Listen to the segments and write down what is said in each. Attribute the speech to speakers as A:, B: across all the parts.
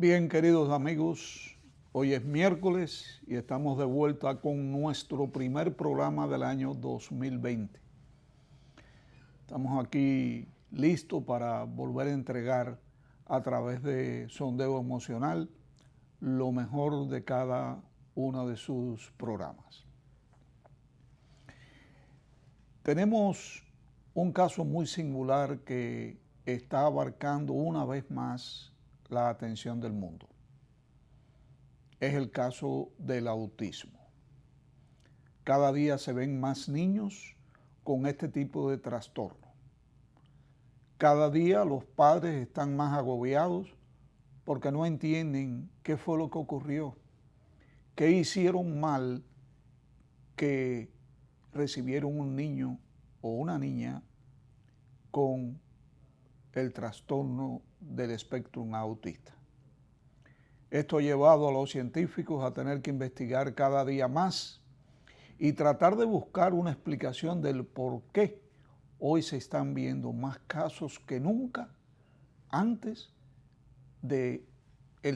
A: Bien, queridos amigos, hoy es miércoles y estamos de vuelta con nuestro primer programa del año 2020. Estamos aquí listos para volver a entregar a través de Sondeo Emocional lo mejor de cada uno de sus programas. Tenemos un caso muy singular que está abarcando una vez más la atención del mundo. Es el caso del autismo. Cada día se ven más niños con este tipo de trastorno. Cada día los padres están más agobiados porque no entienden qué fue lo que ocurrió, qué hicieron mal que recibieron un niño o una niña con el trastorno del espectro autista. Esto ha llevado a los científicos a tener que investigar cada día más y tratar de buscar una explicación del por qué hoy se están viendo más casos que nunca antes del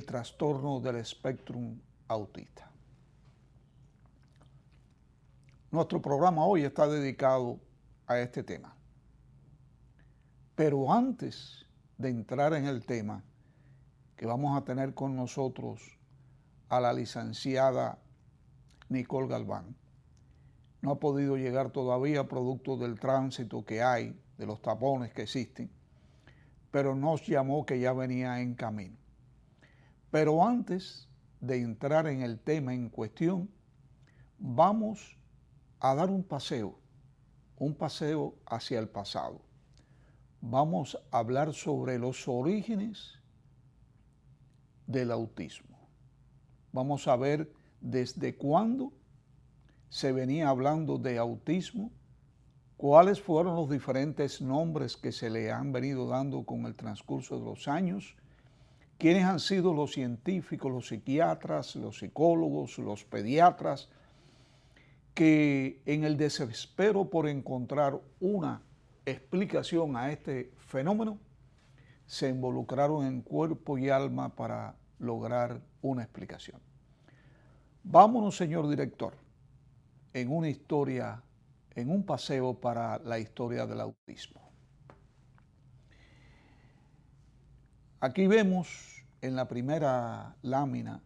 A: trastorno del espectro autista. Nuestro programa hoy está dedicado a este tema. Pero antes de entrar en el tema, que vamos a tener con nosotros a la licenciada Nicole Galván. No ha podido llegar todavía producto del tránsito que hay, de los tapones que existen, pero nos llamó que ya venía en camino. Pero antes de entrar en el tema en cuestión, vamos a dar un paseo hacia el pasado. Vamos a hablar sobre los orígenes del autismo. Vamos a ver desde cuándo se venía hablando de autismo, cuáles fueron los diferentes nombres que se le han venido dando con el transcurso de los años, quiénes han sido los científicos, los psiquiatras, los psicólogos, los pediatras, que en el desespero por encontrar una explicación a este fenómeno, se involucraron en cuerpo y alma para lograr una explicación. Vámonos, señor director, en una historia, en un paseo para la historia del autismo. Aquí vemos en la primera lámina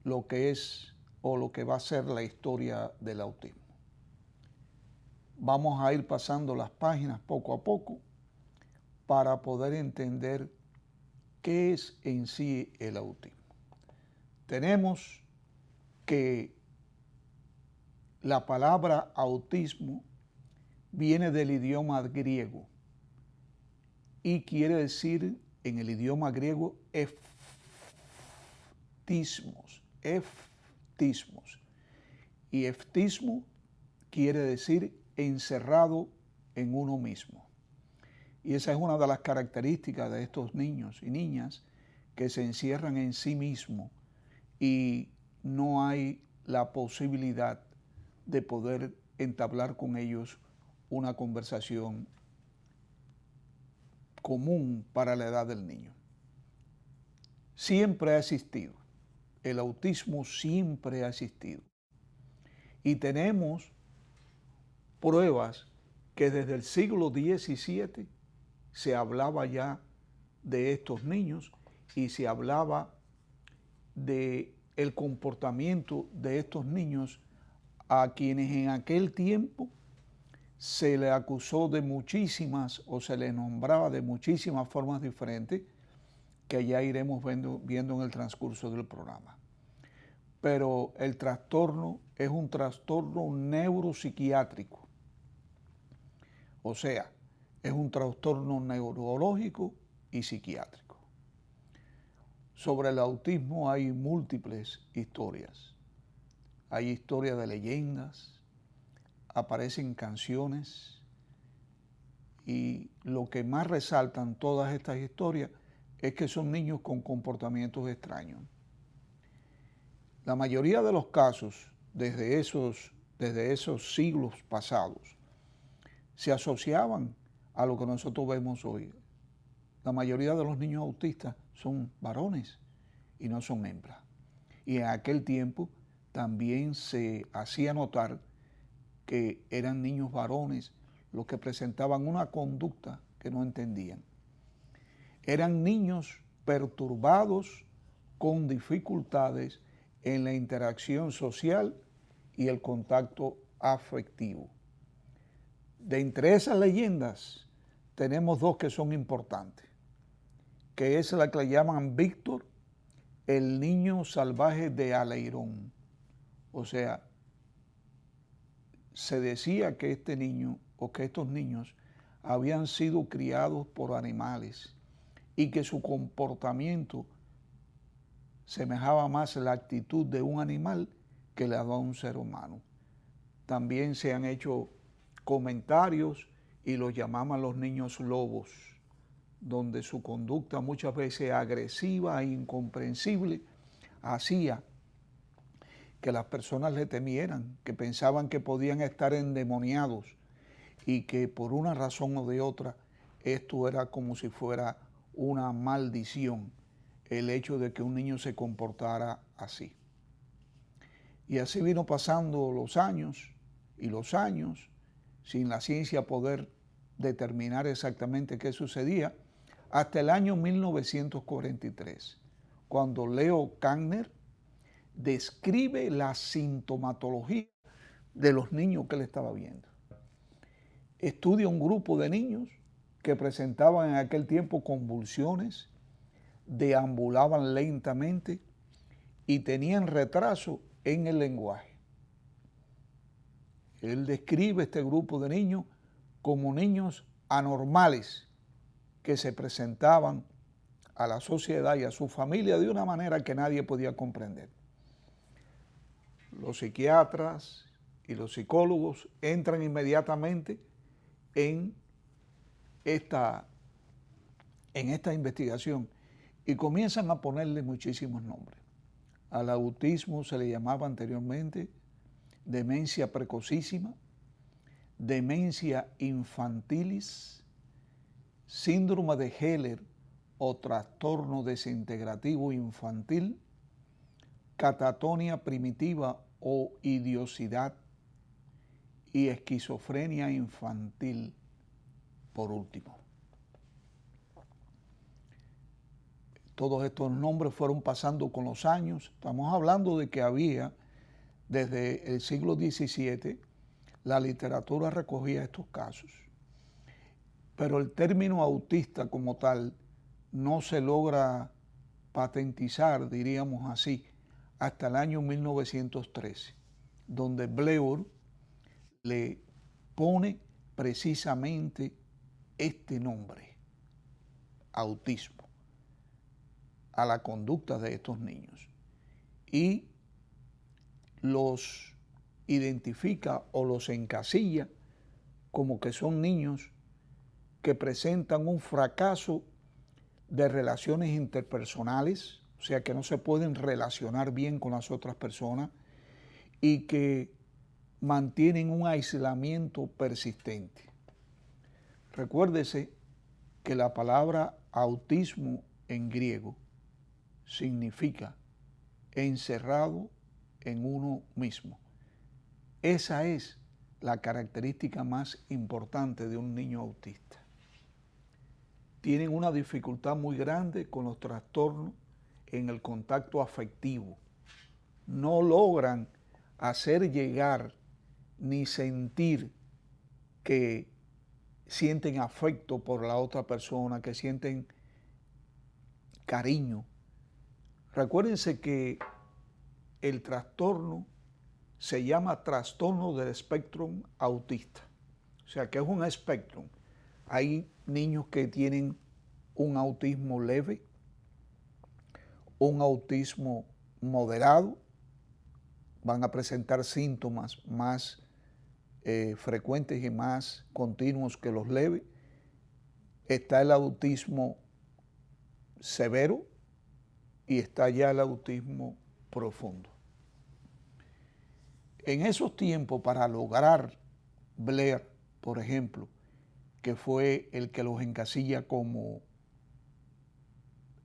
A: lo que es o lo que va a ser la historia del autismo. Vamos a ir pasando las páginas poco a poco para poder entender qué es en sí el autismo. Tenemos que la palabra autismo viene del idioma griego y quiere decir en el idioma griego eftismos. Y eftismo quiere decir encerrado en uno mismo. Y esa es una de las características de estos niños y niñas que se encierran en sí mismos y no hay la posibilidad de poder entablar con ellos una conversación común para la edad del niño. Siempre ha existido, el autismo siempre ha existido. Y tenemos pruebas que desde el siglo XVII se hablaba ya de estos niños y se hablaba de el comportamiento de estos niños a quienes en aquel tiempo se le acusó de muchísimas o se le nombraba de muchísimas formas diferentes que ya iremos viendo en el transcurso del programa. Pero el trastorno es un trastorno neuropsiquiátrico, o sea, es un trastorno neurológico y psiquiátrico. Sobre el autismo hay múltiples historias. Hay historias de leyendas, aparecen canciones y lo que más resaltan todas estas historias es que son niños con comportamientos extraños. La mayoría de los casos, desde esos siglos pasados, se asociaban a lo que nosotros vemos hoy. La mayoría de los niños autistas son varones y no son hembras. Y en aquel tiempo también se hacía notar que eran niños varones los que presentaban una conducta que no entendían. Eran niños perturbados con dificultades en la interacción social y el contacto afectivo. De entre esas leyendas tenemos dos que son importantes, que es la que le llaman Víctor, el niño salvaje de Aleirón. O sea, se decía que este niño o que estos niños habían sido criados por animales y que su comportamiento semejaba más la actitud de un animal que la de un ser humano. También se han hecho comentarios y los llamaban los niños lobos, donde su conducta muchas veces agresiva e incomprensible hacía que las personas le temieran, que pensaban que podían estar endemoniados y que por una razón o de otra esto era como si fuera una maldición, el hecho de que un niño se comportara así. Y así vino pasando los años y los años, sin la ciencia poder determinar exactamente qué sucedía, hasta el año 1943, cuando Leo Kanner describe la sintomatología de los niños que él estaba viendo. Estudia un grupo de niños que presentaban en aquel tiempo convulsiones, deambulaban lentamente y tenían retraso en el lenguaje. Él describe este grupo de niños como niños anormales que se presentaban a la sociedad y a su familia de una manera que nadie podía comprender. Los psiquiatras y los psicólogos entran inmediatamente en esta investigación y comienzan a ponerle muchísimos nombres. Al autismo se le llamaba anteriormente demencia precocísima, demencia infantilis, síndrome de Heller o trastorno desintegrativo infantil, catatonia primitiva o idiosidad y esquizofrenia infantil, por último. Todos estos nombres fueron pasando con los años. Estamos hablando de que había, desde el siglo XVII, la literatura recogía estos casos. Pero el término autista como tal no se logra patentizar, diríamos así, hasta el año 1913, donde Bleur le pone precisamente este nombre, autismo, a la conducta de estos niños y los identifica o los encasilla como que son niños que presentan un fracaso de relaciones interpersonales, o sea que no se pueden relacionar bien con las otras personas y que mantienen un aislamiento persistente. Recuérdese que la palabra autismo en griego significa encerrado en uno mismo. Esa es la característica más importante de un niño autista. Tienen una dificultad muy grande con los trastornos en el contacto afectivo. No logran hacer llegar ni sentir que sienten afecto por la otra persona, que sienten cariño. Recuérdense que el trastorno se llama trastorno del espectro autista. O sea que es un espectro. Hay niños que tienen un autismo leve, un autismo moderado, van a presentar síntomas más frecuentes y más continuos que los leves. Está el autismo severo y está ya el autismo profundo. En esos tiempos, para lograr Blair, por ejemplo, que fue el que los encasilla como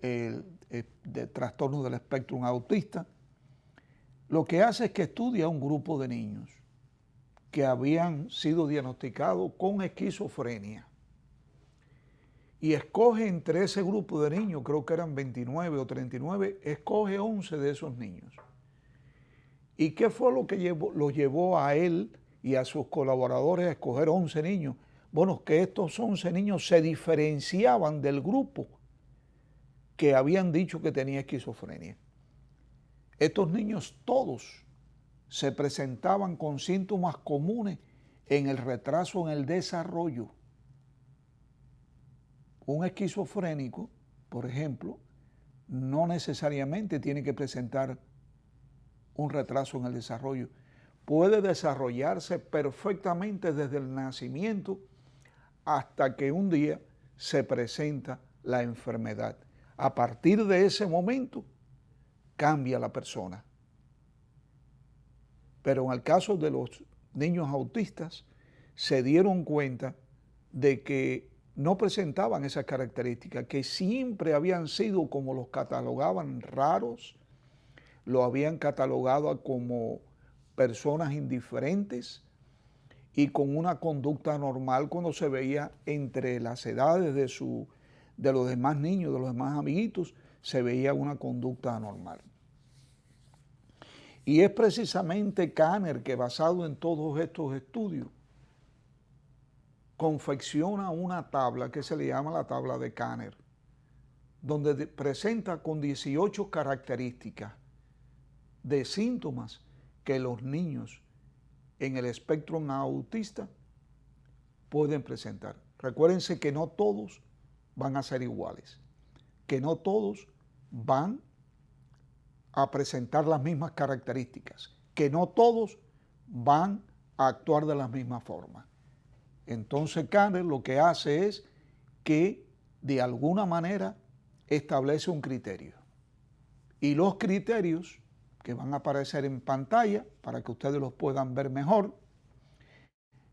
A: de trastorno del espectro autista, lo que hace es que estudia un grupo de niños que habían sido diagnosticados con esquizofrenia y escoge entre ese grupo de niños, creo que eran 29 o 39, escoge 11 de esos niños. ¿Y qué fue lo que lo llevó a él y a sus colaboradores a escoger 11 niños? Bueno, que estos 11 niños se diferenciaban del grupo que habían dicho que tenía esquizofrenia. Estos niños todos se presentaban con síntomas comunes en el retraso en el desarrollo. Un esquizofrénico, por ejemplo, no necesariamente tiene que presentar un retraso en el desarrollo. Puede desarrollarse perfectamente desde el nacimiento hasta que un día se presenta la enfermedad. A partir de ese momento cambia la persona. Pero en el caso de los niños autistas, se dieron cuenta de que no presentaban esas características, que siempre habían sido, como los catalogaban, raros, lo habían catalogado como personas indiferentes y con una conducta normal cuando se veía entre las edades de los demás niños, de los demás amiguitos, se veía una conducta anormal. Y es precisamente Kanner que, basado en todos estos estudios, confecciona una tabla que se le llama la tabla de Kanner, donde presenta con 18 características de síntomas que los niños en el espectro autista pueden presentar. Recuérdense que no todos van a ser iguales, que no todos van a presentar las mismas características, que no todos van a actuar de la misma forma. Entonces Kanner lo que hace es que de alguna manera establece un criterio. Y los criterios que van a aparecer en pantalla para que ustedes los puedan ver mejor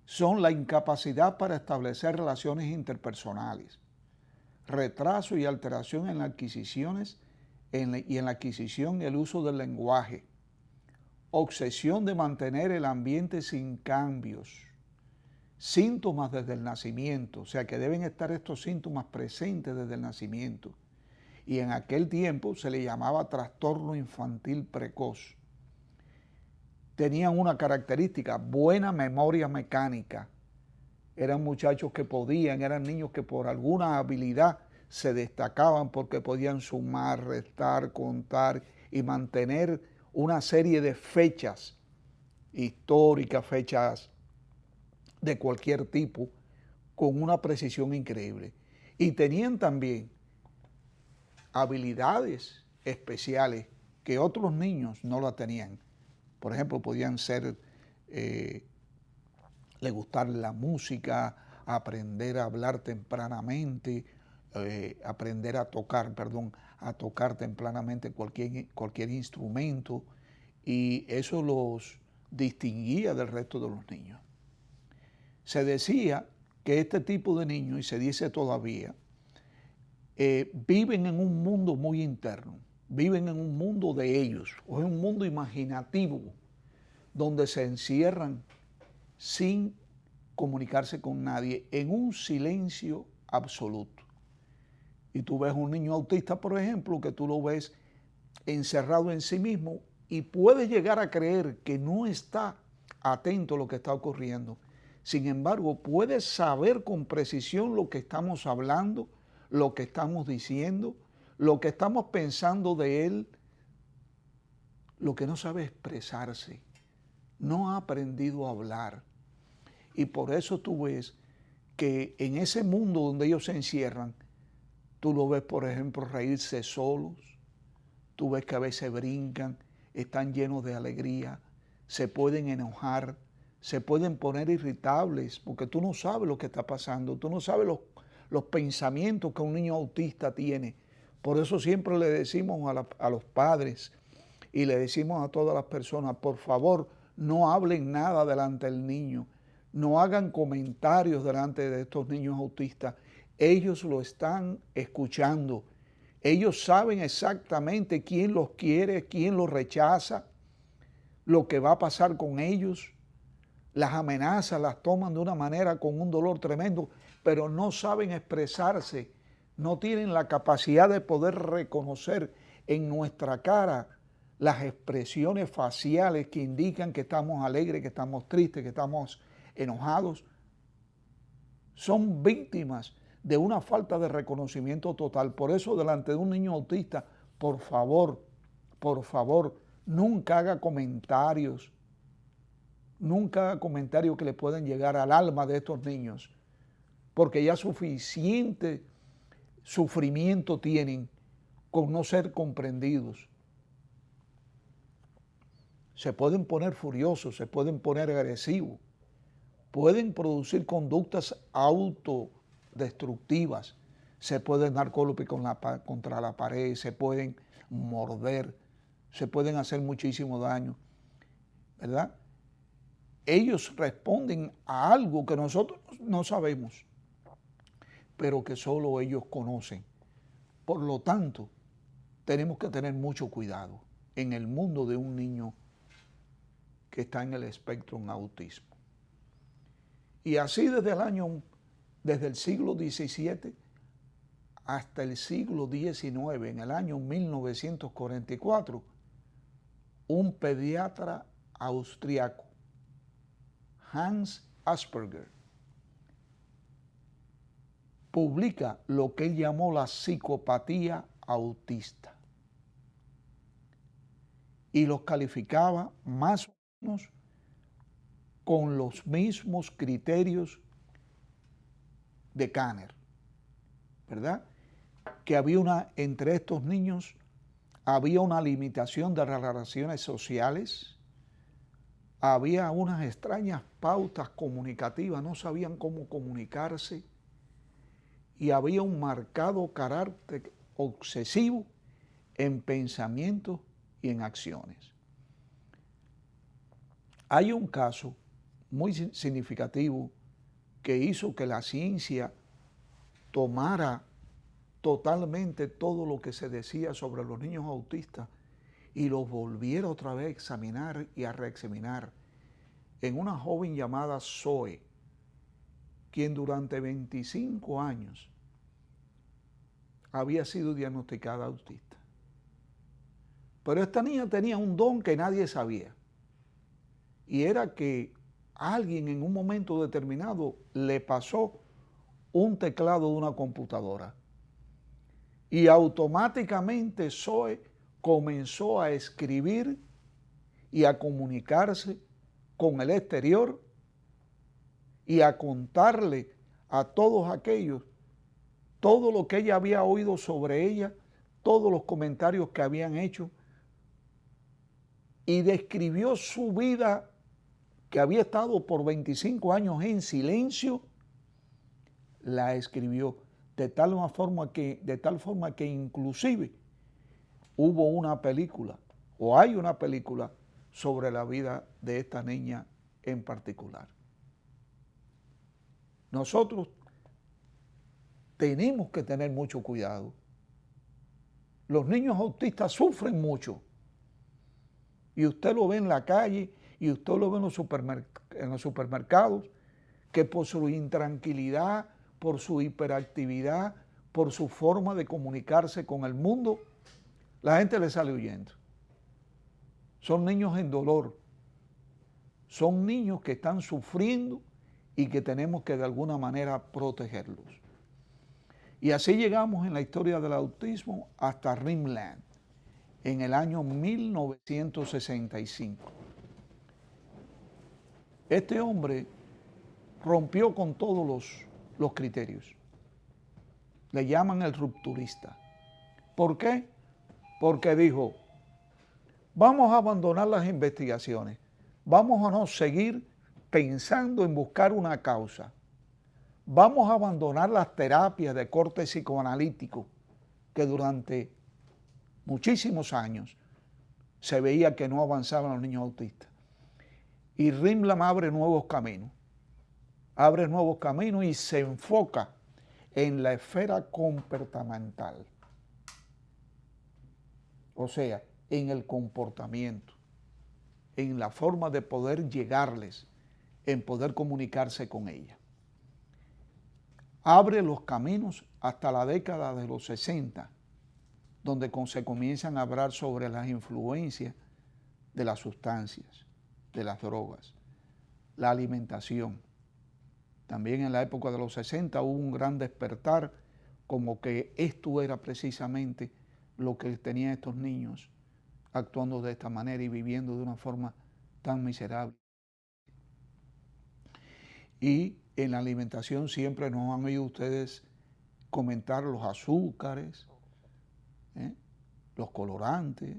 A: son la incapacidad para establecer relaciones interpersonales, retraso y alteración en las adquisiciones y en la adquisición y el uso del lenguaje, obsesión de mantener el ambiente sin cambios, síntomas desde el nacimiento, o sea que deben estar estos síntomas presentes desde el nacimiento. Y en aquel tiempo se le llamaba trastorno infantil precoz. Tenían una característica, buena memoria mecánica. Eran muchachos que eran niños que por alguna habilidad se destacaban porque podían sumar, restar, contar y mantener una serie de fechas históricas, fechas de cualquier tipo, con una precisión increíble. Y tenían también habilidades especiales que otros niños no la tenían. Por ejemplo, podían ser, le gustar la música, aprender a hablar tempranamente, aprender a tocar tempranamente cualquier instrumento, y eso los distinguía del resto de los niños. Se decía que este tipo de niños, y se dice todavía, viven en un mundo muy interno, viven en un mundo de ellos, o en un mundo imaginativo, donde se encierran sin comunicarse con nadie, en un silencio absoluto. Y tú ves un niño autista, por ejemplo, que tú lo ves encerrado en sí mismo y puedes llegar a creer que no está atento a lo que está ocurriendo. Sin embargo, puedes saber con precisión lo que estamos hablando, lo que estamos diciendo, lo que estamos pensando de él. Lo que no sabe expresarse, no ha aprendido a hablar. Y por eso tú ves que en ese mundo donde ellos se encierran, tú lo ves, por ejemplo, reírse solos, tú ves que a veces brincan, están llenos de alegría, se pueden enojar, se pueden poner irritables, porque tú no sabes lo que está pasando, tú no sabes los pensamientos que un niño autista tiene. Por eso siempre le decimos a los padres y le decimos a todas las personas, por favor, no hablen nada delante del niño, no hagan comentarios delante de estos niños autistas. Ellos lo están escuchando, Ellos saben exactamente quién los quiere, quién los rechaza, lo que va a pasar con ellos. Las amenazas las toman de una manera con un dolor tremendo, pero no saben expresarse, no tienen la capacidad de poder reconocer en nuestra cara las expresiones faciales que indican que estamos alegres, que estamos tristes, que estamos enojados. Son víctimas de una falta de reconocimiento total. Por eso, delante de un niño autista, por favor, nunca haga comentarios. Nunca haga comentarios que le puedan llegar al alma de estos niños, porque ya suficiente sufrimiento tienen con no ser comprendidos. Se pueden poner furiosos, se pueden poner agresivos, pueden producir conductas autodestructivas, se pueden dar golpes contra la pared, se pueden morder, se pueden hacer muchísimo daño, ¿verdad? Ellos responden a algo que nosotros no sabemos, pero que solo ellos conocen. Por lo tanto, tenemos que tener mucho cuidado en el mundo de un niño que está en el espectro en autismo. Y así desde el siglo XVII hasta el siglo XIX, en el año 1944, un pediatra austriaco, Hans Asperger, publica lo que él llamó la psicopatía autista y los calificaba más o menos con los mismos criterios de Kanner, ¿verdad? Que entre estos niños había una limitación de las relaciones sociales, había unas extrañas pautas comunicativas, no sabían cómo comunicarse, y había un marcado carácter obsesivo en pensamientos y en acciones. Hay un caso muy significativo que hizo que la ciencia tomara totalmente todo lo que se decía sobre los niños autistas y los volviera otra vez a examinar y a reexaminar en una joven llamada Zoe, quien durante 25 años había sido diagnosticada autista. Pero esta niña tenía un don que nadie sabía, y era que alguien en un momento determinado le pasó un teclado de una computadora y automáticamente Zoe comenzó a escribir y a comunicarse con el exterior y a contarle a todos aquellos todo lo que ella había oído sobre ella, todos los comentarios que habían hecho, y describió su vida que había estado por 25 años en silencio, la escribió de tal forma que inclusive hubo una película, o hay una película, sobre la vida de esta niña en particular. Nosotros tenemos que tener mucho cuidado. Los niños autistas sufren mucho, y usted lo ve en la calle, y usted lo ve en los supermercados, que por su intranquilidad, por su hiperactividad, por su forma de comunicarse con el mundo, la gente le sale huyendo. Son niños en dolor, son niños que están sufriendo y que tenemos que de alguna manera protegerlos. Y así llegamos en la historia del autismo hasta Rimland, en el año 1965. Este hombre rompió con todos los criterios. Le llaman el rupturista. ¿Por qué? Porque dijo, vamos a abandonar las investigaciones, vamos a no seguir pensando en buscar una causa, vamos a abandonar las terapias de corte psicoanalítico que durante muchísimos años se veía que no avanzaban los niños autistas. Y Rimland abre nuevos caminos y se enfoca en la esfera comportamental. o sea, en el comportamiento, en la forma de poder llegarles, en poder comunicarse con ella. Abre los caminos hasta la década de los 60, donde se comienzan a hablar sobre las influencias de las sustancias, de las drogas, la alimentación. También en la época de los 60 hubo un gran despertar, como que esto era precisamente lo que tenían estos niños actuando de esta manera y viviendo de una forma tan miserable. Y en la alimentación siempre nos han oído ustedes comentar los azúcares, los colorantes,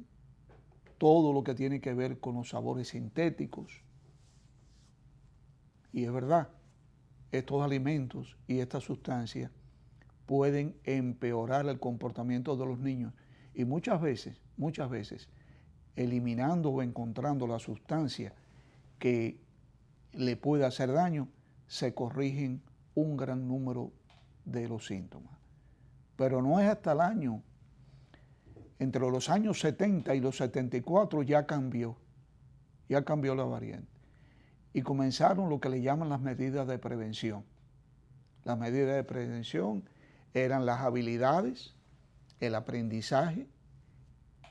A: todo lo que tiene que ver con los sabores sintéticos. Y es verdad, estos alimentos y estas sustancias pueden empeorar el comportamiento de los niños y muchas veces, eliminando o encontrando la sustancia que le puede hacer daño, se corrigen un gran número de los síntomas. Pero no es hasta el año, entre los años 70 y los 74 ya cambió la variante. Y comenzaron lo que le llaman las medidas de prevención. Las medidas de prevención eran las habilidades, el aprendizaje,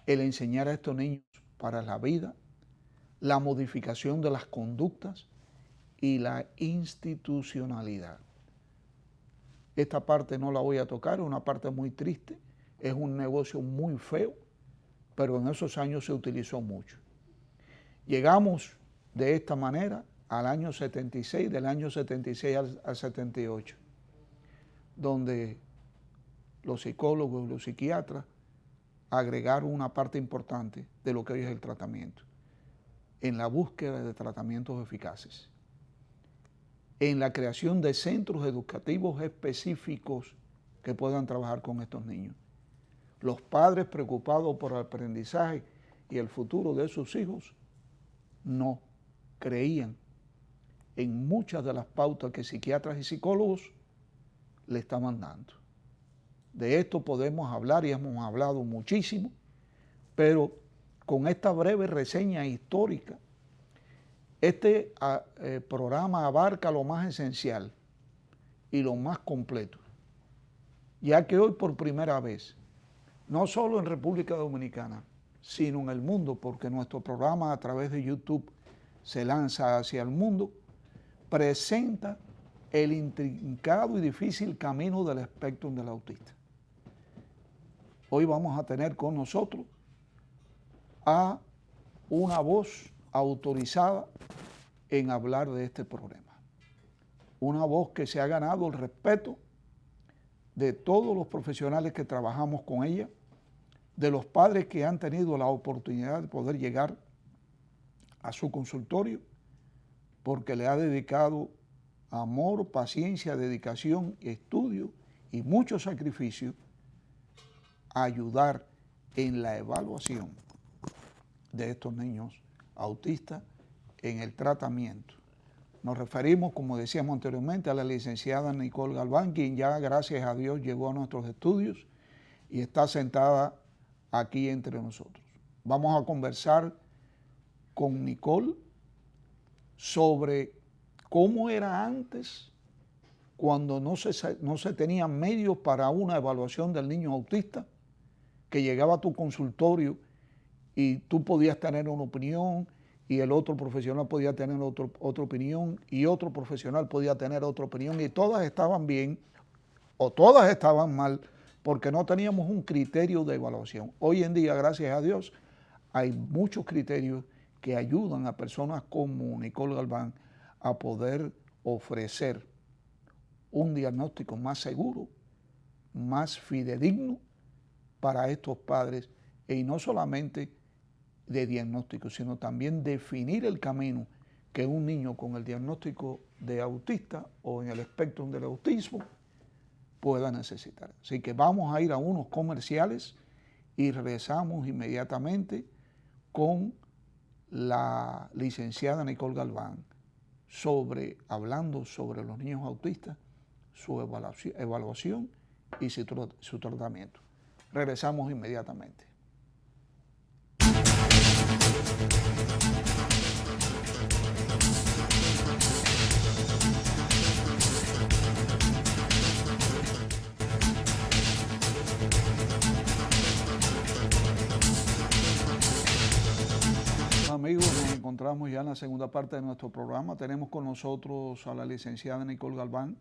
A: el enseñar a estos niños para la vida, la modificación de las conductas y la institucionalidad. Esta parte no la voy a tocar, es una parte muy triste, es un negocio muy feo, pero en esos años se utilizó mucho. Llegamos de esta manera al año 76, del año 76 al 78, donde los psicólogos y los psiquiatras agregaron una parte importante de lo que hoy es el tratamiento, en la búsqueda de tratamientos eficaces, en la creación de centros educativos específicos que puedan trabajar con estos niños. Los padres preocupados por el aprendizaje y el futuro de sus hijos no creían en muchas de las pautas que psiquiatras y psicólogos le estaban dando. De esto podemos hablar y hemos hablado muchísimo, pero con esta breve reseña histórica, este programa abarca lo más esencial y lo más completo, ya que hoy por primera vez, no solo en República Dominicana, sino en el mundo, porque nuestro programa a través de YouTube se lanza hacia el mundo, presenta el intrincado y difícil camino del espectro del autista. Hoy vamos a tener con nosotros a una voz autorizada en hablar de este problema. Una voz que se ha ganado el respeto de todos los profesionales que trabajamos con ella, de los padres que han tenido la oportunidad de poder llegar a su consultorio, porque le ha dedicado amor, paciencia, dedicación, estudio y mucho sacrificio a ayudar en la evaluación de estos niños autistas en el tratamiento. Nos referimos, como decíamos anteriormente, a la licenciada Nicole Galván, quien ya, gracias a Dios, llegó a nuestros estudios y está sentada aquí entre nosotros. Vamos a conversar con Nicole sobre cómo era antes, cuando no se tenían medios para una evaluación del niño autista, que llegaba a tu consultorio y tú podías tener una opinión y el otro profesional podía tener otra opinión y otro profesional podía tener otra opinión y todas estaban bien o todas estaban mal porque no teníamos un criterio de evaluación. Hoy en día, gracias a Dios, hay muchos criterios que ayudan a personas como Nicole Galván a poder ofrecer un diagnóstico más seguro, más fidedigno para estos padres, y no solamente de diagnóstico, sino también definir el camino que un niño con el diagnóstico de autista o en el espectro del autismo pueda necesitar. Así que vamos a ir a unos comerciales y regresamos inmediatamente con la licenciada Nicole Galván hablando sobre los niños autistas, su evaluación y su tratamiento. Regresamos inmediatamente. Amigos, nos encontramos ya en la segunda parte de nuestro programa. Tenemos con nosotros a la licenciada Nicole Galván,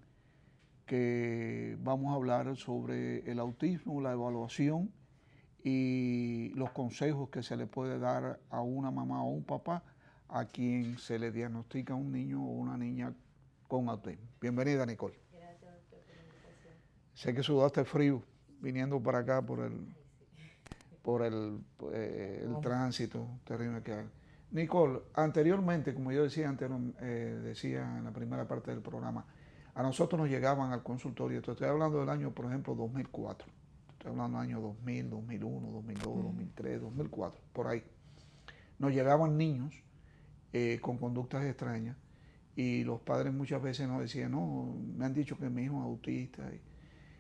A: que vamos a hablar sobre el autismo, la evaluación y los consejos que se le puede dar a una mamá o un papá a quien se le diagnostica un niño o una niña con autismo. Bienvenida, Nicole.
B: Gracias, doctor, por la invitación.
A: Sé que sudaste frío viniendo para acá por el tránsito terrible que hay. Nicole, anteriormente, como yo decía decía en la primera parte del programa, a nosotros nos llegaban al consultorio, te estoy hablando del año, por ejemplo, 2004, estoy hablando del año 2000, 2001, 2002, 2003, 2004, por ahí. Nos llegaban niños con conductas extrañas y los padres muchas veces nos decían, no, me han dicho que mi hijo es autista.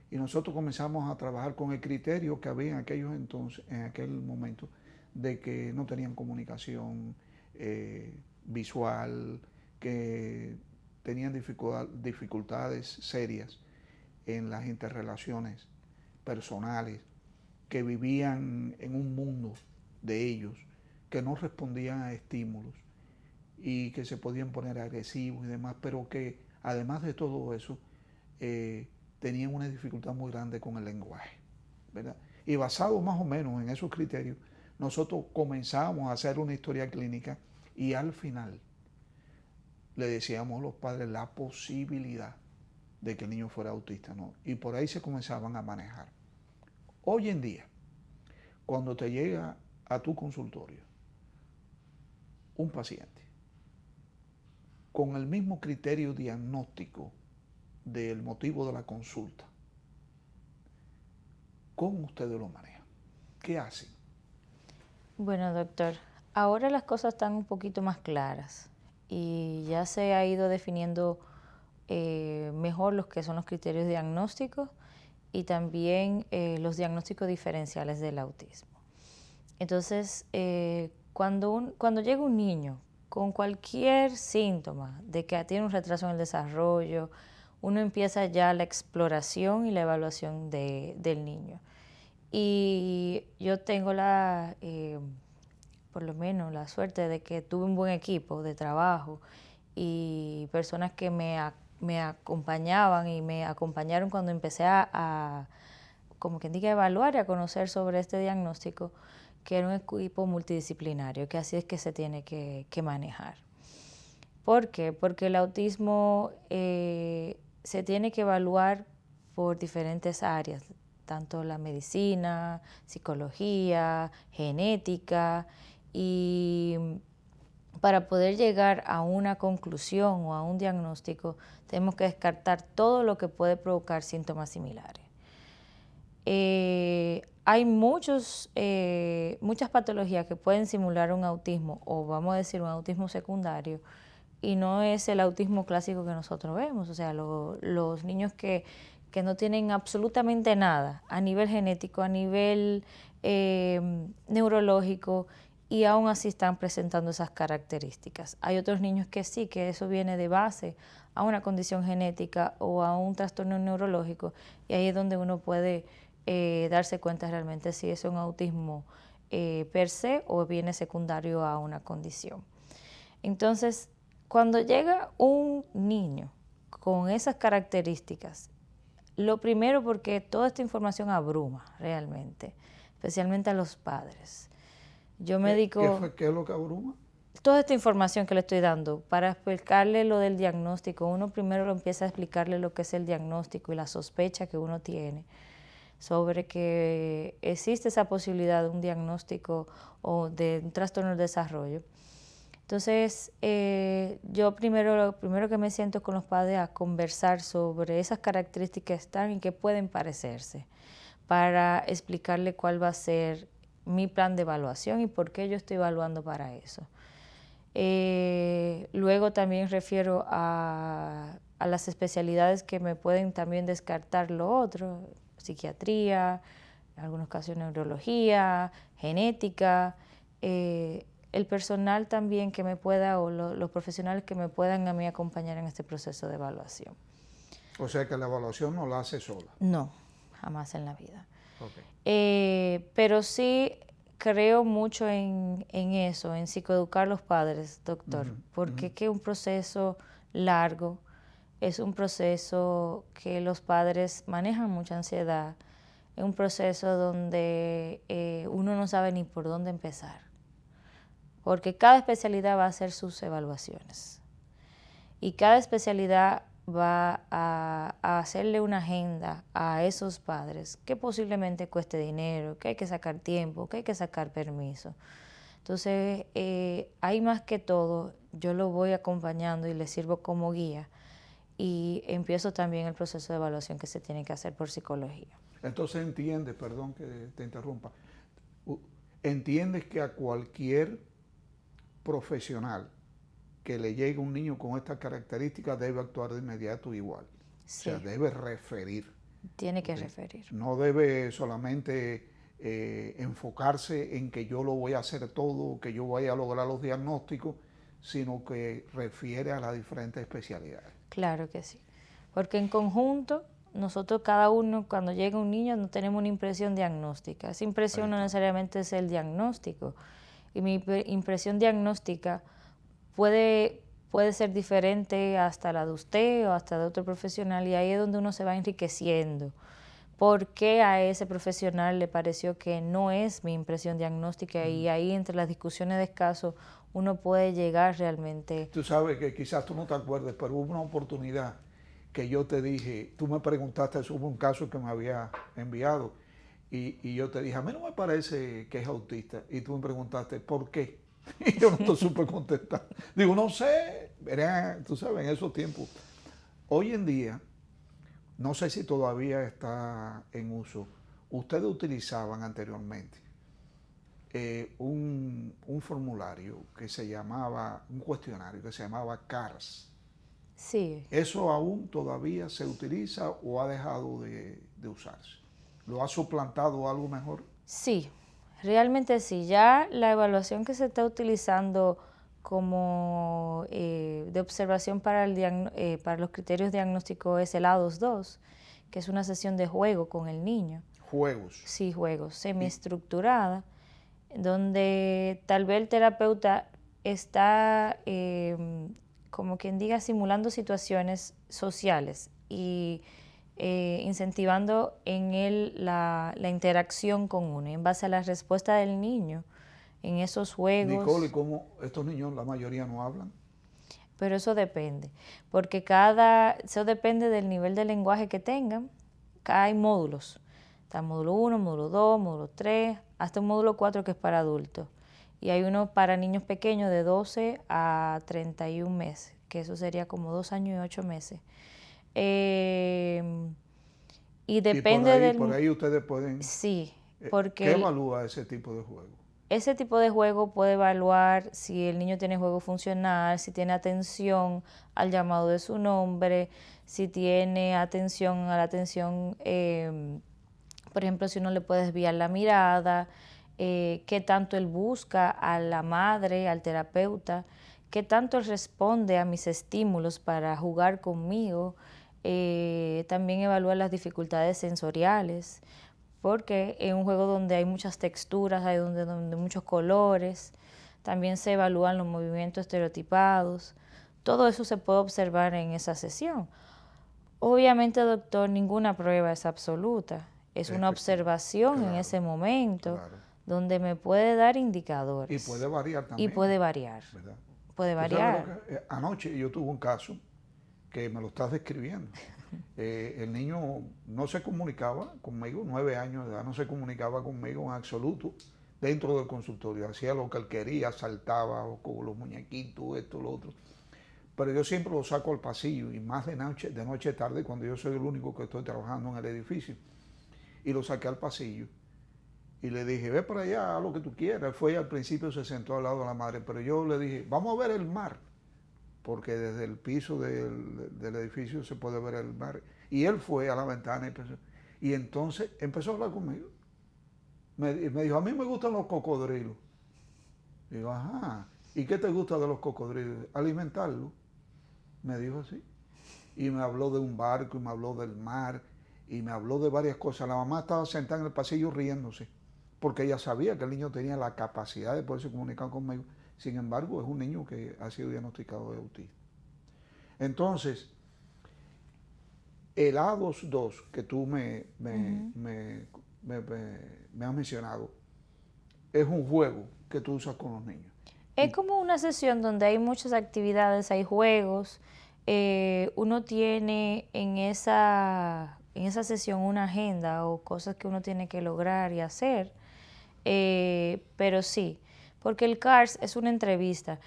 A: Y nosotros comenzamos a trabajar con el criterio que había en aquel momento, de que no tenían comunicación visual, que tenían dificultades serias en las interrelaciones personales, que vivían en un mundo de ellos, que no respondían a estímulos y que se podían poner agresivos y demás, pero que además de todo eso, tenían una dificultad muy grande con el lenguaje, ¿verdad? Y basado más o menos en esos criterios, nosotros comenzamos a hacer una historia clínica y al final le decíamos a los padres la posibilidad de que el niño fuera autista, ¿no? Y por ahí se comenzaban a manejar. Hoy en día, cuando te llega a tu consultorio un paciente con el mismo criterio diagnóstico del motivo de la consulta, ¿cómo ustedes lo manejan? ¿Qué hacen?
B: Bueno, doctor, ahora las cosas están un poquito más claras y ya se ha ido definiendo mejor los que son los criterios diagnósticos y también los diagnósticos diferenciales del autismo. Entonces, cuando llega un niño con cualquier síntoma de que tiene un retraso en el desarrollo, uno empieza ya la exploración y la evaluación del niño. Y yo tengo por lo menos la suerte de que tuve un buen equipo de trabajo y personas que me acompañaban y me acompañaron cuando empecé como quien diga, a evaluar y a conocer sobre este diagnóstico, que era un equipo multidisciplinario, que así es que se tiene que manejar. ¿Por qué? Porque el autismo se tiene que evaluar por diferentes áreas, tanto la medicina, psicología, genética, y para poder llegar a una conclusión o a un diagnóstico tenemos que descartar todo lo que puede provocar síntomas similares. Hay muchas patologías que pueden simular un autismo, o vamos a decir un autismo secundario, y no es el autismo clásico que nosotros vemos, o sea, los niños que no tienen absolutamente nada a nivel genético, a nivel neurológico, y aún así están presentando esas características. Hay otros niños que sí, que eso viene de base a una condición genética o a un trastorno neurológico, y ahí es donde uno puede darse cuenta realmente si es un autismo per se o viene secundario a una condición. Entonces, cuando llega un niño con esas características, lo primero, porque toda esta información abruma realmente, especialmente a los padres. Yo me dedico...
A: ¿Qué es lo que abruma?
B: Toda esta información que le estoy dando, para explicarle lo del diagnóstico, uno primero lo empieza a explicarle lo que es el diagnóstico y la sospecha que uno tiene sobre que existe esa posibilidad de un diagnóstico o de un trastorno del desarrollo. Entonces, yo lo primero que me siento con los padres a conversar sobre esas características que están y que pueden parecerse, para explicarle cuál va a ser mi plan de evaluación y por qué yo estoy evaluando para eso. Luego también refiero a las especialidades que me pueden también descartar lo otro, psiquiatría, en algunos casos neurología, genética. El el personal también que me pueda, o los profesionales que me puedan a mí acompañar en este proceso de evaluación.
A: O sea que la evaluación no la hace sola.
B: No, jamás en la vida.
A: Okay.
B: Pero sí creo mucho en eso, en psicoeducar a los padres, doctor, porque es que es un proceso largo, es un proceso que los padres manejan mucha ansiedad, es un proceso donde uno no sabe ni por dónde empezar, porque cada especialidad va a hacer sus evaluaciones y cada especialidad va a hacerle una agenda a esos padres que posiblemente cueste dinero, que hay que sacar tiempo, que hay que sacar permiso. Entonces, hay más que todo, yo lo voy acompañando y le sirvo como guía y empiezo también el proceso de evaluación que se tiene que hacer por psicología.
A: Entonces entiendes, perdón que te interrumpa, entiendes que a cualquier profesional que le llegue un niño con estas características debe actuar de inmediato igual.
B: Sí.
A: O sea, debe referir.
B: Tiene que referir.
A: No debe solamente enfocarse en que yo lo voy a hacer todo, que yo voy a lograr los diagnósticos, sino que refiere a las diferentes especialidades.
B: Claro que sí. Porque en conjunto, nosotros cada uno, cuando llega un niño, no tenemos una impresión diagnóstica. Esa impresión no necesariamente es el diagnóstico. Y mi impresión diagnóstica puede ser diferente hasta la de usted o hasta de otro profesional, y ahí es donde uno se va enriqueciendo. ¿Por qué a ese profesional le pareció que no es mi impresión diagnóstica? Y ahí, entre las discusiones de caso, uno puede llegar realmente.
A: Tú sabes que quizás tú no te acuerdes, pero hubo una oportunidad que yo te dije, tú me preguntaste, hubo un caso que me había enviado, y yo te dije, a mí no me parece que es autista, y tú me preguntaste, ¿por qué? Y yo no te supe contestar. Digo, no sé, verá, tú sabes, en esos tiempos. Hoy en día, no sé si todavía está en uso, ustedes utilizaban anteriormente un formulario que se llamaba, un cuestionario que se llamaba CARS.
B: Sí.
A: ¿Eso aún todavía se utiliza o ha dejado de usarse? ¿Lo ha suplantado algo mejor?
B: Sí, realmente sí. Ya la evaluación que se está utilizando como de observación para los criterios diagnósticos es el A22, que es una sesión de juego con el niño.
A: Juegos.
B: Sí, juegos, semiestructurada, donde tal vez el terapeuta está, como quien diga, simulando situaciones sociales y incentivando en él la interacción con uno, en base a la respuesta del niño en esos juegos.
A: Nicole, ¿y cómo estos niños, la mayoría no hablan?
B: Pero eso depende, porque eso depende del nivel de lenguaje que tengan. Hay módulos. Está módulo 1, módulo 2, módulo 3, hasta un módulo 4 que es para adultos. Y hay uno para niños pequeños de 12 a 31 meses, que eso sería como 2 años y 8 meses. Y depende
A: por ahí ustedes pueden...
B: Sí, porque...
A: ¿Qué evalúa ese tipo de juego?
B: Ese tipo de juego puede evaluar si el niño tiene juego funcional, si tiene atención al llamado de su nombre, si tiene atención a la atención, por ejemplo, si uno le puede desviar la mirada, qué tanto él busca a la madre, al terapeuta, qué tanto él responde a mis estímulos para jugar conmigo. También evalúa las dificultades sensoriales, porque es un juego donde hay muchas texturas, hay donde muchos colores, también se evalúan los movimientos estereotipados, todo eso se puede observar en esa sesión. Obviamente, doctor, ninguna prueba es absoluta, es una observación en ese momento, donde me puede dar indicadores.
A: Y puede variar también.
B: Y puede variar,
A: ¿verdad?
B: puede variar.
A: Anoche yo tuve un caso que me lo estás describiendo. El niño no se comunicaba conmigo, 9 años de edad, no se comunicaba conmigo en absoluto dentro del consultorio. Hacía lo que él quería, saltaba con los muñequitos, esto, lo otro. Pero yo siempre lo saco al pasillo, y más de noche tarde, cuando yo soy el único que estoy trabajando en el edificio. Y lo saqué al pasillo y le dije, ve para allá, haz lo que tú quieras. Fue al principio, se sentó al lado de la madre, pero yo le dije, vamos a ver el mar, porque desde el piso del edificio se puede ver el mar. Y él fue a la ventana y entonces empezó a hablar conmigo. Me dijo, a mí me gustan los cocodrilos. Digo, ajá, ¿y qué te gusta de los cocodrilos? Alimentarlos, me dijo así. Y me habló de un barco, y me habló del mar, y me habló de varias cosas. La mamá estaba sentada en el pasillo riéndose, porque ella sabía que el niño tenía la capacidad de poderse comunicar conmigo. Sin embargo, es un niño que ha sido diagnosticado de autismo. Entonces, el A22 que tú me has mencionado, es un juego que tú usas con los niños.
B: Es como una sesión donde hay muchas actividades, hay juegos, uno tiene en esa sesión una agenda o cosas que uno tiene que lograr y hacer, pero sí, porque el CARS es una entrevista.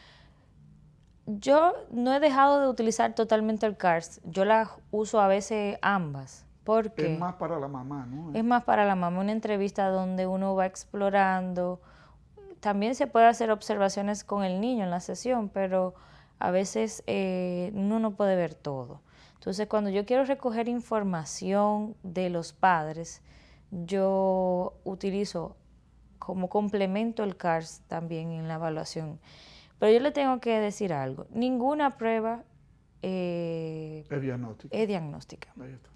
B: Yo no he dejado de utilizar totalmente el CARS, yo la uso a veces ambas. Porque
A: es más para la mamá, ¿no?
B: es más para la mamá, una entrevista donde uno va explorando. También se puede hacer observaciones con el niño en la sesión, pero a veces uno no puede ver todo. Entonces, cuando yo quiero recoger información de los padres, yo utilizo como complemento el CARS también en la evaluación. Pero yo le tengo que decir algo. Ninguna prueba
A: Es diagnóstico.
B: es diagnóstica.
A: Ahí está.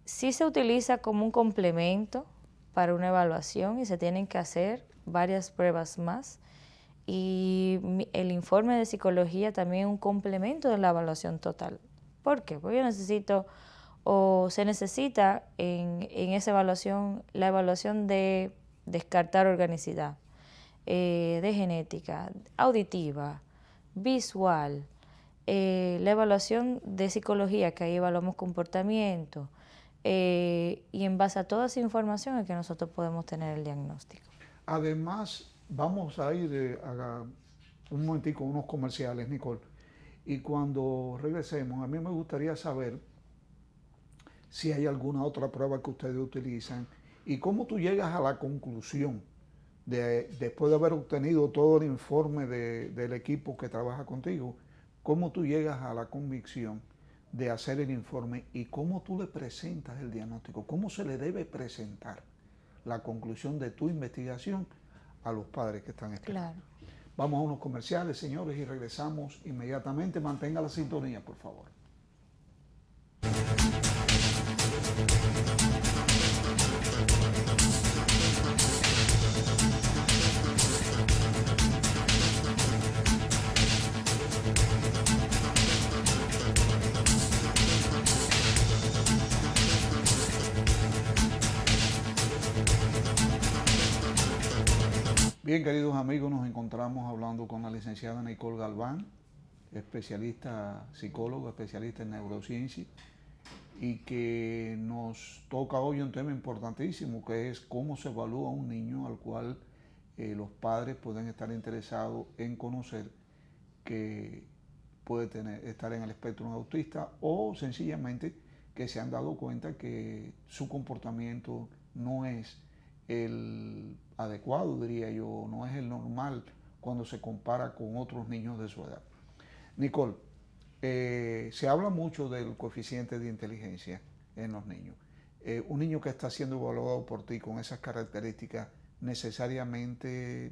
B: Sí se utiliza como un complemento para una evaluación y se tienen que hacer varias pruebas más. Y el informe de psicología también es un complemento de la evaluación total. ¿Por qué? Porque yo necesito, o se necesita en esa evaluación, la evaluación de descartar organicidad, de genética, auditiva, visual, la evaluación de psicología, que ahí evaluamos comportamiento, y en base a toda esa información es que nosotros podemos tener el diagnóstico.
A: Además, vamos a ir a un momentico unos comerciales, Nicole, y cuando regresemos, a mí me gustaría saber si hay alguna otra prueba que ustedes utilizan y cómo tú llegas a la conclusión después de haber obtenido todo el informe del equipo que trabaja contigo, cómo tú llegas a la convicción de hacer el informe y cómo tú le presentas el diagnóstico, cómo se le debe presentar la conclusión de tu investigación a los padres que están esperando.
B: Claro.
A: Vamos a unos comerciales, señores, y regresamos inmediatamente. Mantenga la sintonía, por favor. Bien, queridos amigos, nos encontramos hablando con la licenciada Nicole Galván, especialista psicóloga, especialista en neurociencia, y que nos toca hoy un tema importantísimo, que es cómo se evalúa un niño al cual los padres pueden estar interesados en conocer que puede estar en el espectro autista o sencillamente que se han dado cuenta que su comportamiento no es el adecuado, diría yo, no es el normal cuando se compara con otros niños de su edad. Nicole, se habla mucho del coeficiente de inteligencia en los niños. Un niño que está siendo evaluado por ti con esas características, ¿necesariamente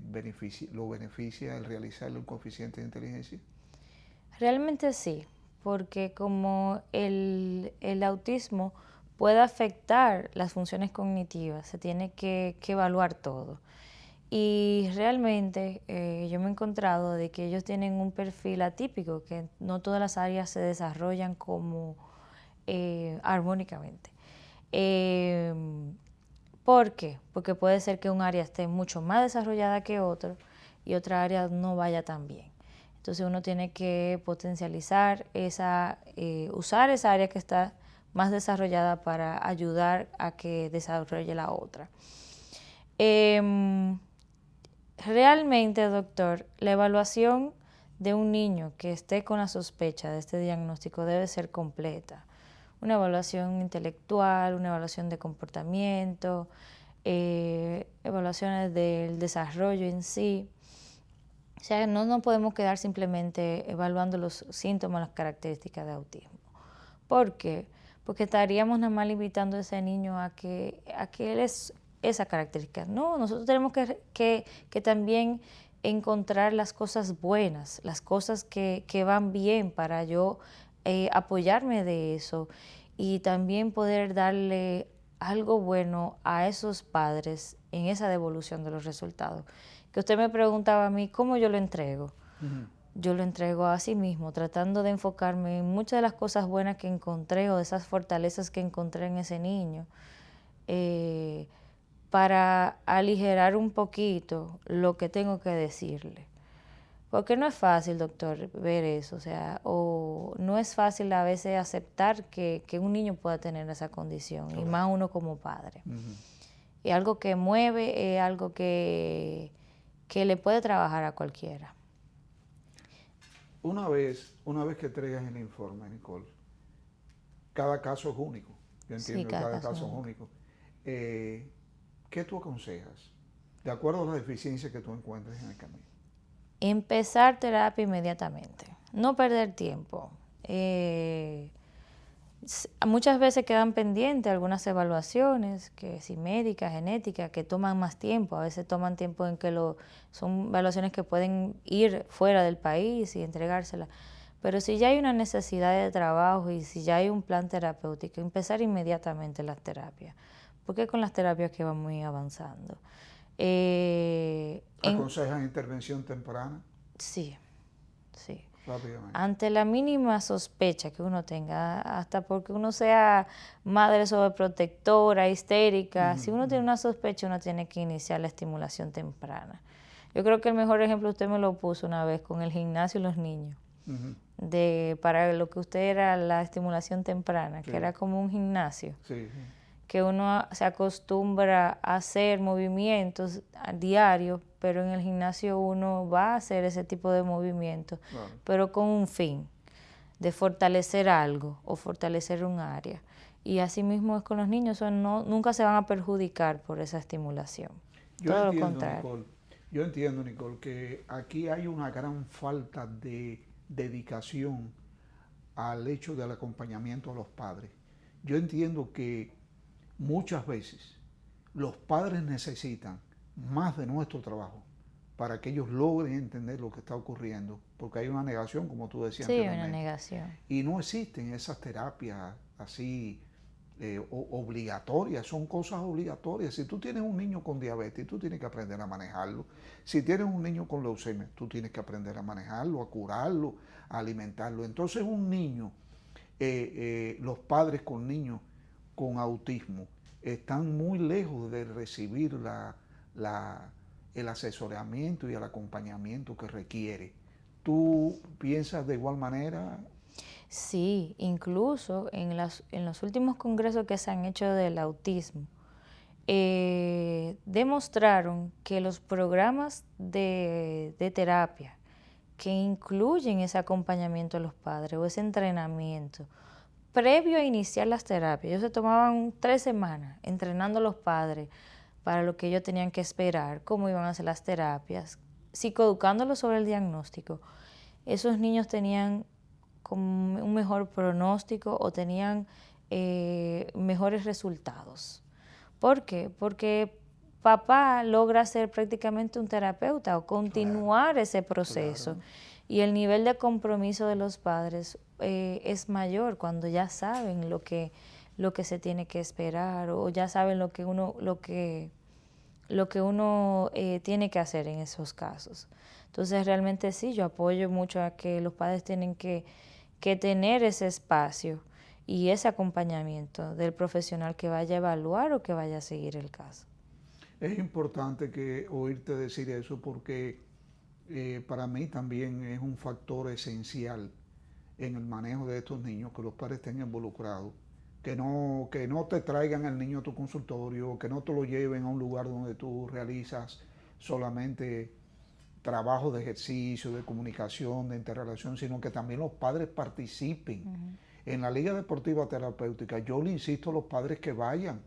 A: lo beneficia el realizarle un coeficiente de inteligencia?
B: Realmente sí, porque como el autismo puede afectar las funciones cognitivas, se tiene que evaluar todo. Y realmente yo me he encontrado de que ellos tienen un perfil atípico, que no todas las áreas se desarrollan como armónicamente. ¿Por qué? Porque puede ser que un área esté mucho más desarrollada que otro y otra área no vaya tan bien. Entonces uno tiene que potencializar usar esa área que está más desarrollada para ayudar a que desarrolle la otra. Realmente, doctor, la evaluación de un niño que esté con la sospecha de este diagnóstico debe ser completa. Una evaluación intelectual, una evaluación de comportamiento, evaluaciones del desarrollo en sí. O sea, no nos podemos quedar simplemente evaluando los síntomas, las características de autismo. ¿Por qué? Porque estaríamos nada más limitando a ese niño a que él es esa característica. No, nosotros tenemos que también encontrar las cosas buenas, las cosas que van bien para yo apoyarme de eso y también poder darle algo bueno a esos padres en esa devolución de los resultados. Que usted me preguntaba a mí, ¿cómo yo lo entrego? Yo lo entrego a sí mismo, tratando de enfocarme en muchas de las cosas buenas que encontré o de esas fortalezas que encontré en ese niño, para aligerar un poquito lo que tengo que decirle. Porque no es fácil, doctor, ver eso, o sea, o no es fácil a veces aceptar que un niño pueda tener esa condición, y más uno como padre. Es algo que mueve, es algo que le puede trabajar a cualquiera.
A: Una vez que entregas el informe, Nicole, cada caso es único. Yo entiendo
B: Sí,
A: que cada caso es único. ¿Qué tú aconsejas? De acuerdo a las deficiencias que tú encuentres en el camino.
B: Empezar terapia inmediatamente, no perder tiempo. Muchas veces quedan pendientes algunas evaluaciones, que si médicas, genéticas, que toman más tiempo. A veces toman tiempo en que son evaluaciones que pueden ir fuera del país y entregárselas. Pero si ya hay una necesidad de trabajo y si ya hay un plan terapéutico, empezar inmediatamente las terapias, porque con las terapias que van muy avanzando.
A: ¿Aconsejan intervención temprana?
B: Sí, sí.
A: Rápidamente.
B: Ante la mínima sospecha que uno tenga, hasta porque uno sea madre sobreprotectora, histérica, si uno tiene una sospecha, uno tiene que iniciar la estimulación temprana. Yo creo que el mejor ejemplo usted me lo puso una vez con el gimnasio y los niños. Para lo que usted era la estimulación temprana, que era como un gimnasio. Que uno se acostumbra a hacer movimientos a diario, pero en el gimnasio uno va a hacer ese tipo de movimientos, pero con un fin, de fortalecer algo o fortalecer un área. Y así mismo es con los niños, nunca se van a perjudicar por esa estimulación. Todo lo contrario.
A: Yo entiendo, Nicole, que aquí hay una gran falta de dedicación al hecho del acompañamiento a los padres. Yo entiendo que muchas veces los padres necesitan más de nuestro trabajo para que ellos logren entender lo que está ocurriendo, porque hay una negación, como tú decías anteriormente.
B: Sí, una negación.
A: Y no existen esas terapias así obligatorias, son cosas obligatorias. Si tú tienes un niño con diabetes, tú tienes que aprender a manejarlo. Si tienes un niño con leucemia, tú tienes que aprender a manejarlo, a curarlo, a alimentarlo. Entonces un niño, los padres con niños con autismo están muy lejos de recibir el asesoramiento y el acompañamiento que requiere. ¿Tú piensas de igual manera?
B: Sí, incluso en los últimos congresos que se han hecho del autismo, demostraron que los programas de terapia que incluyen ese acompañamiento a los padres o ese entrenamiento, previo a iniciar las terapias, ellos se tomaban 3 semanas entrenando a los padres para lo que ellos tenían que esperar, cómo iban a hacer las terapias, psicoeducándolos sobre el diagnóstico. Esos niños tenían como un mejor pronóstico o tenían mejores resultados. ¿Por qué? Porque papá logra ser prácticamente un terapeuta o continuar ese proceso. Y el nivel de compromiso de los padres es mayor cuando ya saben lo que se tiene que esperar o ya saben lo que uno tiene que hacer en esos casos. Entonces realmente sí, yo apoyo mucho a que los padres tienen que tener ese espacio y ese acompañamiento del profesional que vaya a evaluar o que vaya a seguir el caso.
A: Es importante oírte decir eso porque para mí también es un factor esencial en el manejo de estos niños, que los padres estén involucrados, que no te traigan al niño a tu consultorio, que no te lo lleven a un lugar donde tú realizas solamente trabajo de ejercicio, de comunicación, de interrelación, sino que también los padres participen. En la Liga Deportiva Terapéutica yo le insisto a los padres que vayan,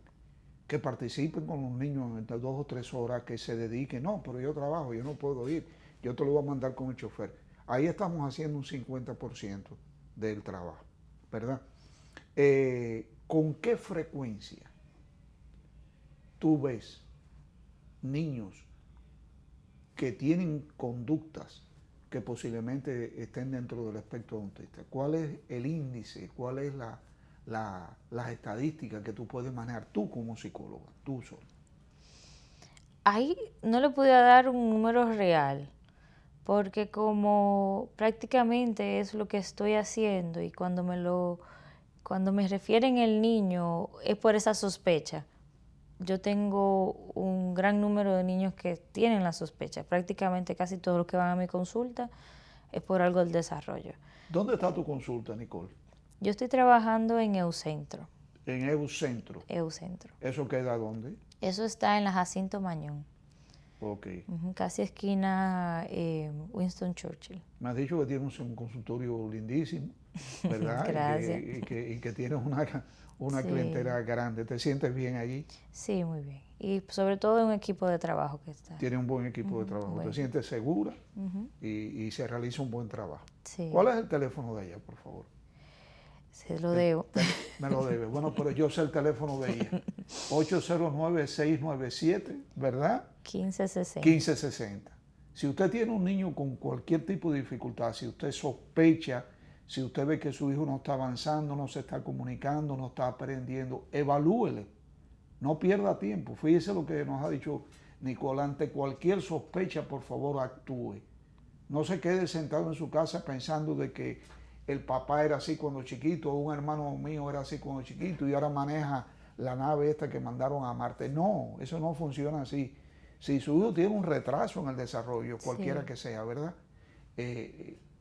A: que participen con los niños entre 2 o 3 horas, que se dediquen. No, pero yo trabajo, yo no puedo ir, yo te lo voy a mandar con el chofer. Ahí estamos haciendo un 50% del trabajo, ¿verdad? ¿Con qué frecuencia tú ves niños que tienen conductas que posiblemente estén dentro del espectro autista? ¿Cuál es el índice? ¿Cuál es las estadísticas que tú puedes manejar tú como psicóloga, tú sola?
B: Ahí no le pude dar un número real, porque como prácticamente es lo que estoy haciendo y cuando me refieren el niño es por esa sospecha. Yo tengo un gran número de niños que tienen la sospecha. Prácticamente casi todos los que van a mi consulta es por algo del desarrollo.
A: ¿Dónde está tu consulta, Nicole?
B: Yo estoy trabajando en Eucentro.
A: En Eucentro.
B: Eucentro.
A: ¿Eso queda dónde?
B: Eso está en la Jacinto Mañón.
A: Ok.
B: Casi esquina Winston Churchill.
A: Me has dicho que tienes un consultorio lindísimo, ¿verdad?
B: Gracias.
A: Y que tienes una
B: Sí.
A: clientela grande. ¿Te sientes bien allí?
B: Sí, muy bien. Y sobre todo en un equipo de trabajo que está.
A: Tienes un buen equipo de trabajo.
B: Bueno.
A: Te sientes segura y se realiza un buen trabajo.
B: Sí.
A: ¿Cuál es el teléfono de ella, por favor?
B: Se lo debo.
A: Me lo debe. Bueno, pero yo sé el teléfono de ella. 809-697, ¿verdad?
B: 1560.
A: 1560. Si usted tiene un niño con cualquier tipo de dificultad, si usted sospecha, si usted ve que su hijo no está avanzando, no se está comunicando, no está aprendiendo, evalúele. No pierda tiempo. Fíjese lo que nos ha dicho Nicole. Ante cualquier sospecha, por favor, actúe. No se quede sentado en su casa pensando de que el papá era así cuando chiquito, o un hermano mío era así cuando chiquito y ahora maneja la nave esta que mandaron a Marte. No, eso no funciona así. Si su hijo tiene un retraso en el desarrollo, cualquiera que sea, ¿verdad?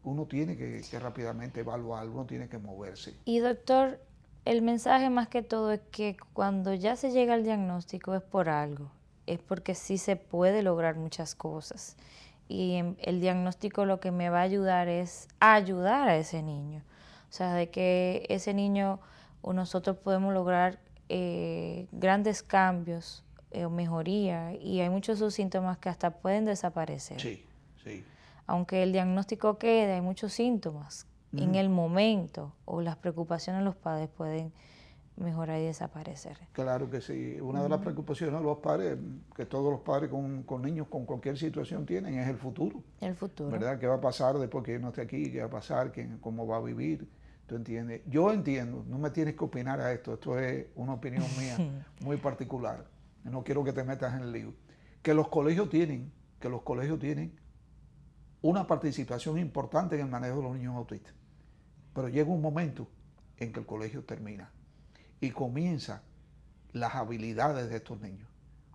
A: Uno tiene que rápidamente evaluarlo, uno tiene que moverse.
B: Y doctor, el mensaje más que todo es que cuando ya se llega al diagnóstico es por algo, es porque sí se puede lograr muchas cosas. Y el diagnóstico lo que me va a ayudar es a ayudar a ese niño. O sea, de que ese niño o nosotros podemos lograr grandes cambios o mejoría, y hay muchos de sus síntomas que hasta pueden desaparecer.
A: Sí, sí.
B: Aunque el diagnóstico quede, hay muchos síntomas en el momento, o las preocupaciones de los padres pueden mejorar y desaparecer.
A: Claro que sí. Una de las preocupaciones de los padres, que todos los padres con niños con cualquier situación tienen, es el futuro.
B: El futuro.
A: ¿Verdad? ¿Qué va a pasar después que yo no esté aquí? ¿Qué va a pasar? ¿Cómo va a vivir? ¿Tú entiendes? Yo entiendo, no me tienes que opinar a esto es una opinión mía muy particular. No quiero que te metas en el lío. Que los colegios tienen una participación importante en el manejo de los niños autistas. Pero llega un momento en que el colegio termina y comienza las habilidades de estos niños.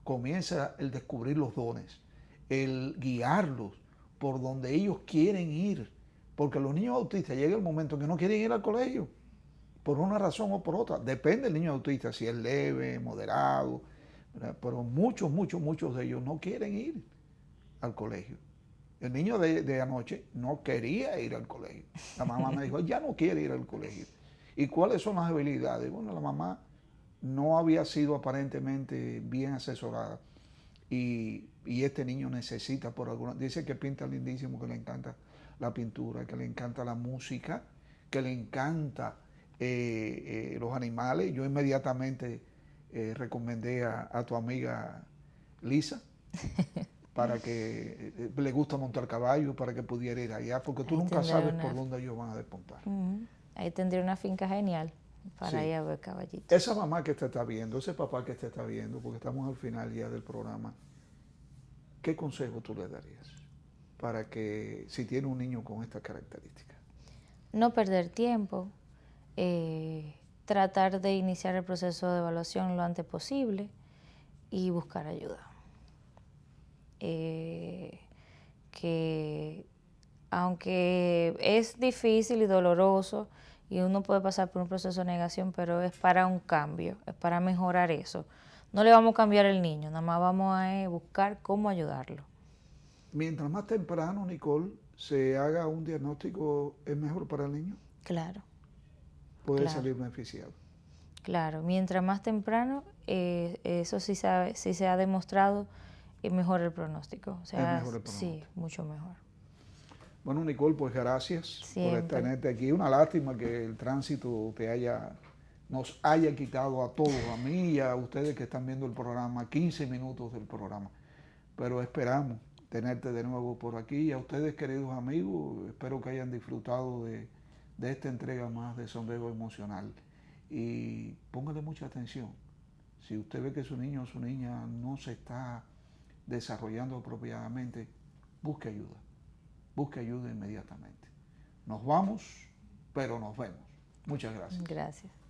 A: Comienza el descubrir los dones, el guiarlos por donde ellos quieren ir. Porque los niños autistas llega el momento en que no quieren ir al colegio, por una razón o por otra. Depende del niño autista, si es leve, moderado, ¿verdad? Pero muchos de ellos no quieren ir al colegio. El niño de anoche no quería ir al colegio. La mamá me dijo, ya no quiere ir al colegio. ¿Y cuáles son las habilidades? Bueno, la mamá no había sido aparentemente bien asesorada. Y este niño necesita por alguna... Dice que pinta lindísimo, que le encanta la pintura, que le encanta la música, que le encanta los animales. Yo inmediatamente recomendé a tu amiga Lisa para que le gusta montar caballo, para que pudiera ir allá, porque tú nunca sabes por dónde ellos van a despuntar.
B: Ahí tendría una finca genial para ir a ver caballitos.
A: Esa mamá que te está viendo, ese papá que te está viendo, porque estamos al final ya del programa, ¿qué consejo tú le darías para que si tiene un niño con estas características?
B: No perder tiempo, tratar de iniciar el proceso de evaluación lo antes posible y buscar ayuda. Que aunque es difícil y doloroso y uno puede pasar por un proceso de negación, pero es para un cambio, es para mejorar eso. No le vamos a cambiar el niño, nada más vamos a buscar cómo ayudarlo.
A: Mientras más temprano, Nicole, se haga un diagnóstico, ¿es mejor para el niño?
B: Claro.
A: Puede salir beneficiado.
B: Claro, mientras más temprano, eso sí se ha demostrado, es mejor el pronóstico. O sea,
A: es mejor el pronóstico.
B: Sí, mucho mejor.
A: Bueno, Nicole, pues gracias por tenerte aquí. Una lástima que el tránsito nos haya quitado a todos, a mí y a ustedes que están viendo el programa, 15 minutos del programa. Pero esperamos tenerte de nuevo por aquí. Y a ustedes, queridos amigos, espero que hayan disfrutado de esta entrega más de Sondeo Emocional. Y póngale mucha atención. Si usted ve que su niño o su niña no se está desarrollando apropiadamente, busque ayuda. Busque ayuda inmediatamente. Nos vamos, pero nos vemos. Muchas gracias.
B: Gracias.